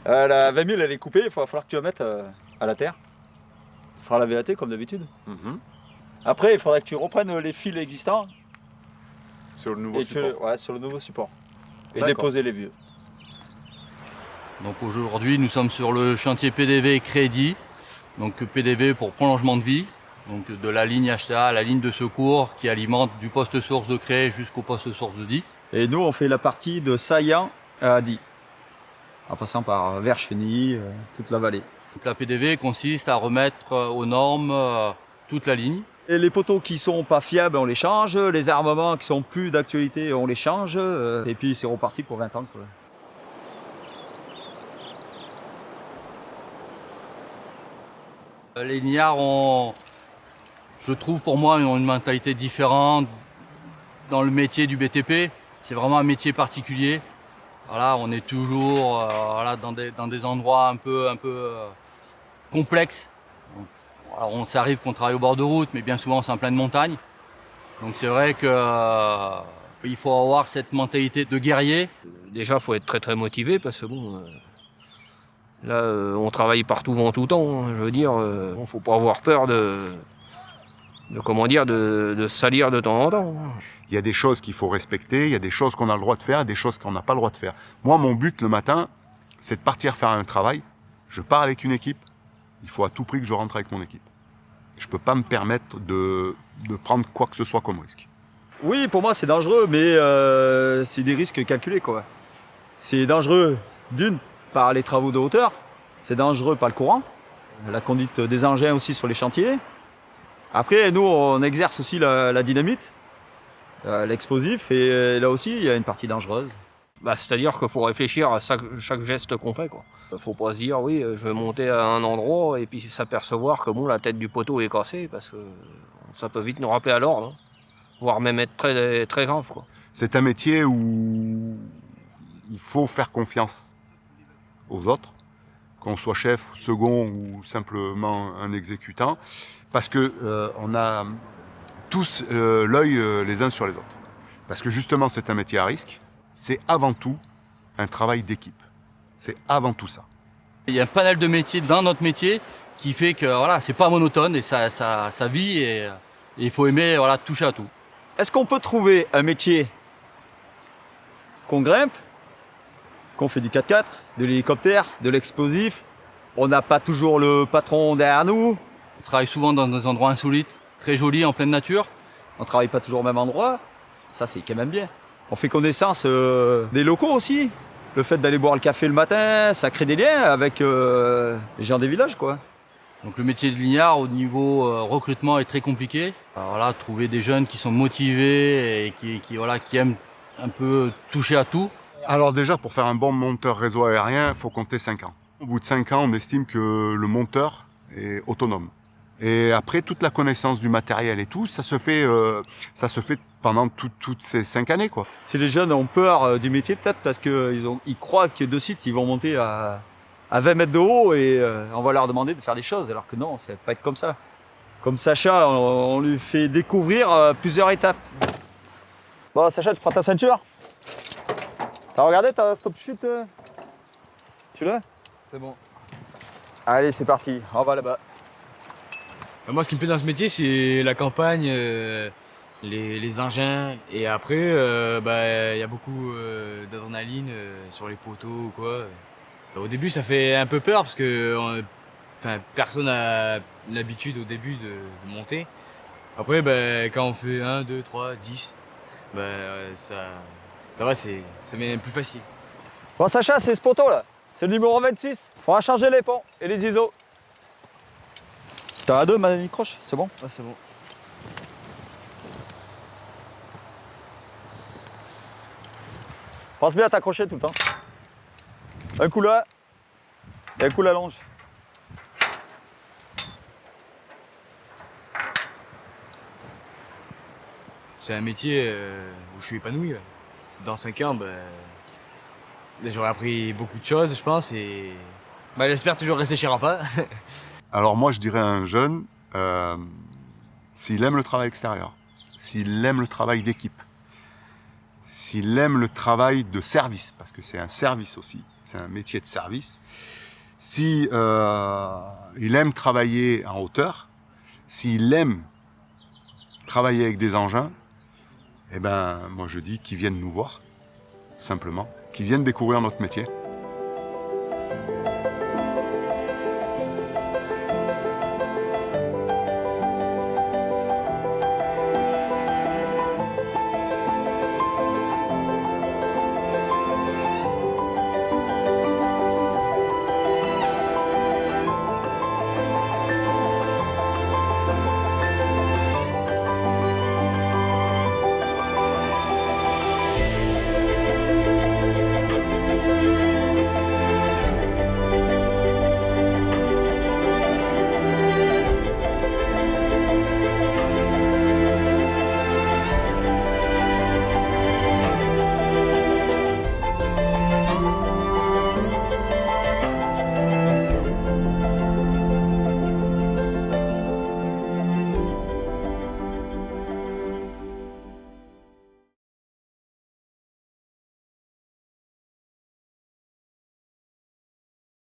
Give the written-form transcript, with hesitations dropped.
La 20 000, elle est coupée, il va falloir que tu la mettes à la terre. Tu feras la VAT comme d'habitude. Après, il faudra que tu reprennes les fils existants. Sur le nouveau support. Ouais, sur le nouveau support. Et D'accord. déposer les vieux. Donc aujourd'hui, nous sommes sur le chantier PDV Crédit. Donc PDV pour prolongement de vie. Donc de la ligne HTA à la ligne de secours qui alimente du poste source de Cré jusqu'au poste source de Die. Et nous, on fait la partie de Saillant à Die. En passant par Vercheny, toute la vallée. Donc la PDV consiste à remettre aux normes toute la ligne. Et les poteaux qui sont pas fiables, on les change. Les armements qui sont plus d'actualité, on les change. Et puis c'est reparti pour 20 ans, quoi. Les lignards ont, je trouve pour moi, ont une mentalité différente dans le métier du BTP. C'est vraiment un métier particulier. Voilà, on est toujours voilà, dans des endroits un peu complexes. Alors, ça arrive qu'on travaille au bord de route, mais bien souvent c'est en pleine montagne. Donc c'est vrai qu'il faut avoir cette mentalité de guerrier. Déjà, il faut être très motivé parce que bon, là, on travaille partout, vent tout temps. Hein. Je veux dire, il ne faut pas avoir peur de salir de temps en temps. Il y a des choses qu'il faut respecter, il y a des choses qu'on a le droit de faire et des choses qu'on n'a pas le droit de faire. Moi, mon but le matin, c'est de partir faire un travail. Je pars avec une équipe. Il faut à tout prix que je rentre avec mon équipe. Je ne peux pas me permettre de prendre quoi que ce soit comme risque. Oui, pour moi, c'est dangereux, mais c'est des risques calculés, quoi. C'est dangereux, d'une, par les travaux de hauteur. C'est dangereux par le courant. La conduite des engins aussi sur les chantiers. Après, nous, on exerce aussi la dynamite, l'explosif, et là aussi, il y a une partie dangereuse. Bah, c'est-à-dire qu'il faut réfléchir à chaque geste qu'on fait. Il ne faut pas se dire, oui, je vais monter à un endroit et puis s'apercevoir que bon, la tête du poteau est cassée, parce que ça peut vite nous rappeler à l'ordre, hein, voire même être très, très grave, quoi. C'est un métier où il faut faire confiance aux autres, qu'on soit chef, second ou simplement un exécutant, parce que on a tous l'œil les uns sur les autres. Parce que justement, c'est un métier à risque. C'est avant tout un travail d'équipe. C'est avant tout ça. Il y a un panel de métiers dans notre métier qui fait que voilà, c'est pas monotone et ça vit et il faut aimer voilà, toucher à tout. Est-ce qu'on peut trouver un métier qu'on grimpe, qu'on fait du 4x4, de l'hélicoptère, de l'explosif? On n'a pas toujours le patron derrière nous. On travaille souvent dans des endroits insolites, très jolis, en pleine nature. On travaille pas toujours au même endroit. Ça, c'est quand même bien. On fait connaissance des locaux aussi. Le fait d'aller boire le café le matin, ça crée des liens avec les gens des villages, quoi. Donc le métier de lignard au niveau recrutement est très compliqué. Alors là, trouver des jeunes qui sont motivés et qui aiment un peu toucher à tout. Alors déjà, pour faire un bon monteur réseau aérien, il faut compter 5 ans. Au bout de 5 ans, on estime que le monteur est autonome. Et après, toute la connaissance du matériel et tout, ça se fait pendant toutes ces 5 années, quoi. Si les jeunes ont peur du métier, peut-être parce qu'ils croient que de site, ils vont monter à 20 mètres de haut et on va leur demander de faire des choses, alors que non, ça va pas être comme ça. Comme Sacha, on lui fait découvrir plusieurs étapes. Bon, Sacha, tu prends ta ceinture? T'as regardé ta stop chute? Tu l'as? C'est bon. Allez, c'est parti, on va là-bas. Moi, ce qui me plaît dans ce métier, c'est la campagne, les engins. Et après, y a beaucoup d'adrénaline sur les poteaux ou quoi. Au début, ça fait un peu peur parce que personne n'a l'habitude au début de monter. Après, quand on fait 1, 2, 3, 10, ça va, c'est même plus facile. Bon, Sacha, c'est ce poteau là. C'est le numéro 26. Faudra changer les ponts et les ISO. T'as à 2, ma croche, c'est bon? Ouais, c'est bon. Pense bien à t'accrocher tout le temps. Un coup là et un coup la longe. C'est un métier où je suis épanoui. Dans 5 ans, j'aurais appris beaucoup de choses, je pense, et j'espère toujours rester chez Rafa. Alors moi, je dirais à un jeune, s'il aime le travail extérieur, s'il aime le travail d'équipe, s'il aime le travail de service, parce que c'est un service aussi, c'est un métier de service. Si il aime travailler en hauteur, s'il aime travailler avec des engins, eh ben, moi je dis qu'ils viennent nous voir, simplement, qu'ils viennent découvrir notre métier.